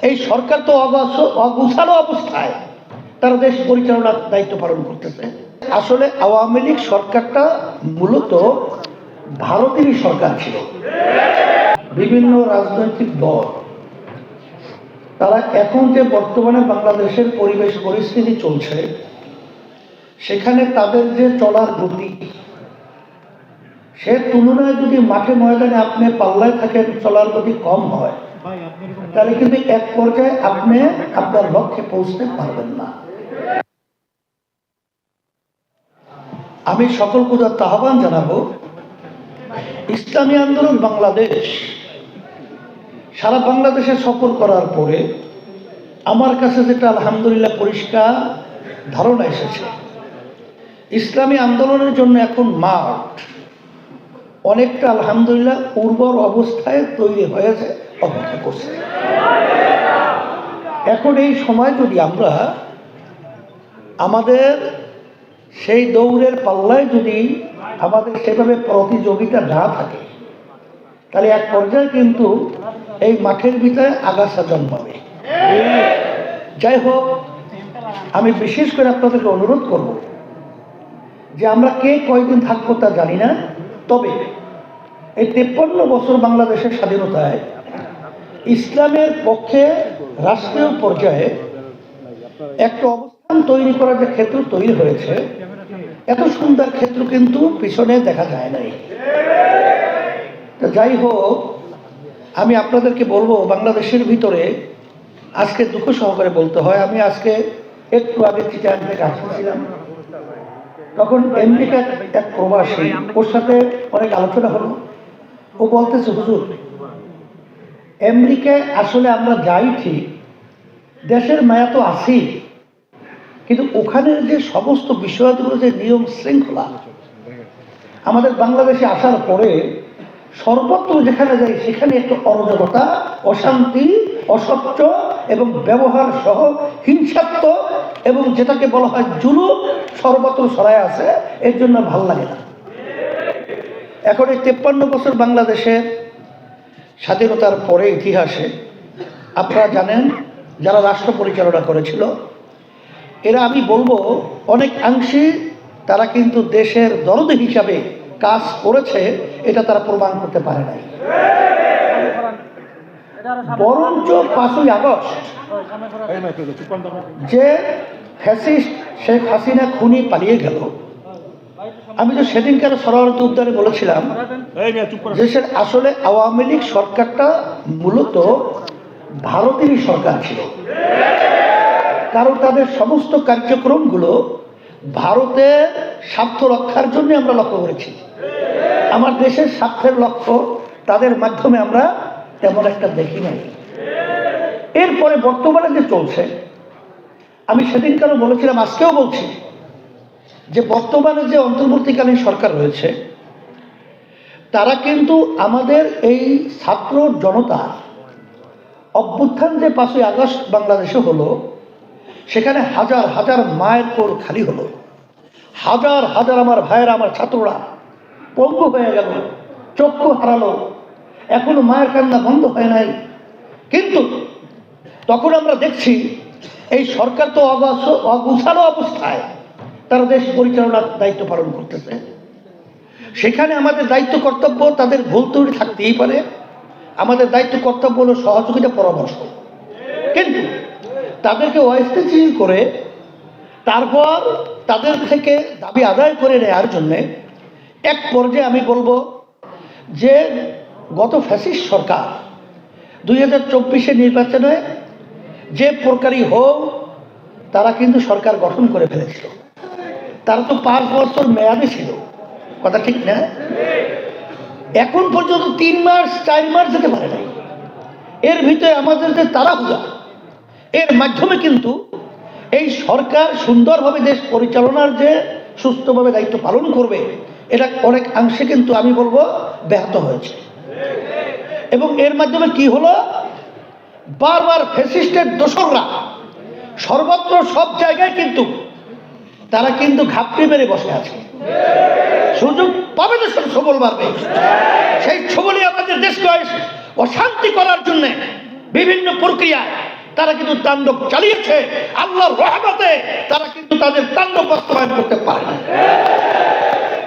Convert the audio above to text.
এই সরকার তো অগোছালো অবস্থায় তারা দেশ পরিচালনার দায়িত্ব পালন করতেছে। আসলে আওয়ামী লীগ সরকারটা মূলত ভারতেরই সরকার ছিল। বিভিন্ন রাজনৈতিক দল তারা এখন যে বর্তমানে বাংলাদেশের পরিবেশ পরিস্থিতি চলছে, সেখানে তাদের যে চলার গতি, সে তুলনায় যদি মাঠে ময়দানে আপনি পাল্লায় থাকেন, চলার গতি কম হয়, তাহলে কিন্তু এক পর্যায়ে আপনি আপনার লক্ষ্যে পৌঁছতে পারবেন না। আমি সকল পূজার আহ্বান জানাবো, ইসলামী আন্দোলন বাংলাদেশ সারা বাংলাদেশে সফর করার পরে আমার কাছে যেটা আলহামদুলিল্লাহ পরিষ্কার ধারণা এসেছে, ইসলামী আন্দোলনের জন্য এখন মাঠ অনেকটা আলহামদুলিল্লাহ উর্বর অবস্থায় তৈরি হয়েছে, অপেক্ষা করছে। এখন এই সময় যদি আমরা আমাদের সেই দৌড়ের পাল্লায় যদি আমাদের সেভাবে প্রতিযোগিতা না থাকে, তাহলে এক পর্যায়ে কিন্তু এই মাঠের ভিতরে আগাছা জন্মাবে। যাই হোক, আমি বিশেষ করে আপনাদেরকে অনুরোধ করব যে আমরা কে কয়দিন থাকবো তা জানি না, তবে এই 53 বছর বাংলাদেশের স্বাধীনতায় ইসলামের পক্ষে রাষ্ট্রীয় পর্যায়ে একটা অবস্থান তৈরি করার যে ক্ষেত্র তৈরি হয়েছে, এত সুন্দর ক্ষেত্র কিন্তু পিছনে দেখা যায় নাই। যাই হোক, আমি আপনাদেরকে বলবো, বাংলাদেশের ভিতরে আজকে দুঃখ সহকারে বলতে হয়, আমি আজকে একটু আগে চিটাগাং থেকে আসছিলাম, তখন আমেরিকার এক প্রবাসী, ওর সাথে অনেক আলোচনা হলো। ও বলতেছে, হুজুর, আমেরিকায় আসলে আমরা যাই ঠিক, দেশের মায়া তো আছেই, কিন্তু ওখানের যে সমস্ত বিষয়গুলো, যে নিয়ম শৃঙ্খলা, আমাদের বাংলাদেশে আসার পরে সর্বত্র যেখানে যাই সেখানে একটু অরাজকতা, অশান্তি, অসচ্ছ এবং ব্যবহার সহ হিংসাত্মক এবং যেটাকে বলা হয় জুলুম সর্বত্র ছড়ায় আছে। এর জন্য ভাল লাগে না। এখন এই 53 বছর বাংলাদেশের স্বাধীনতার পরে ইতিহাসে আপনারা জানেন, যারা রাষ্ট্র পরিচালনা করেছিল, এরা আমি বলবো অনেকাংশে তারা কিন্তু দেশের দরদ হিসাবে কাজ করেছে, এটা তারা প্রমাণ করতে পারে নাই। বরঞ্চ 5ই আগস্ট যে ফ্যাসিস্ট শেখ হাসিনা খুনি পালিয়ে গেল, আমি তো সেদিনকার সরারত উদ্যানে বলেছিলাম, দেশের আসলে আওয়ামী লীগ সরকারটা মূলত ভারতেরই সরকার ছিল। কারণ তাদের সমস্ত কার্যক্রমগুলো ভারতের স্বার্থ রক্ষার জন্য আমরা লক্ষ্য করেছি। আমার দেশের স্বার্থের লক্ষ্য তাদের মাধ্যমে আমরা তেমন একটা দেখি নাই। এরপরে বর্তমানে যে চলছে, আমি সেদিনকারও বলেছিলাম, আজকেও বলছি, যে বর্তমানে যে অন্তর্বর্তীকালীন সরকার রয়েছে, তারা কিন্তু আমাদের এই ছাত্র জনতা অভ্যুত্থান যে 5ই আগস্ট বাংলাদেশে হলো, সেখানে হাজার হাজার মায়ের কোল খালি হলো, হাজার হাজার আমার ভাইয়েরা, আমার ছাত্ররা পঙ্গু হয়ে গেল, চক্ষু হারালো, এখনো মায়ের কান্না বন্ধ হয় নাই। কিন্তু তখন আমরা দেখছি এই সরকার তো অগোছালো অবস্থায় তারা দেশ পরিচালনার দায়িত্ব পালন করতেছে। সেখানে আমাদের দায়িত্ব কর্তব্য, তাদের ভুল ত্রুটি থাকতেই পারে, আমাদের দায়িত্ব কর্তব্য হলো সহযোগিতা, পরামর্শ। কিন্তু তাদেরকে অস্থিতিশীল করে তারপর তাদের থেকে দাবি আদায় করে নেওয়ার জন্যে এক পর্যায়ে আমি বলবো যে গত ফ্যাসিস্ট সরকার 2024 নির্বাচনে যে প্রকারই হোক, তারা কিন্তু সরকার গঠন করে ফেলেছিল। তারা তো 5 বছর মেয়াদে ছিল, কথা ঠিক না? এখন পর্যন্ত 3 মাস 4 মাস যেতে পারে নাই। এর ভিতরে আমাদের যে তাড়াহুড়া, এর মাধ্যমে কিন্তু এই সরকার সুন্দরভাবে দেশ পরিচালনার যে সুস্থভাবে দায়িত্ব পালন করবে, এটা অনেক অংশে কিন্তু আমি বলবো ব্যাহত হয়েছে। এবং এর মাধ্যমে কি হলো, বারবার ফ্যাসিস্টের দোসররা সর্বত্র সব জায়গায় কিন্তু তারা কিন্তু ঘাপটি মেরে বসে আছে। সুযোগ পাবে দেশের সবল বাড়বে, সেই সবলই আমাদের দেশকে অশান্তি করার জন্য বিভিন্ন প্রক্রিয়ায় তারা কিন্তু তাণ্ডব চালিয়েছে, আল্লাহর রহমতে তারা কিন্তু তাদের তাণ্ডব বাস্তবায়ন করতে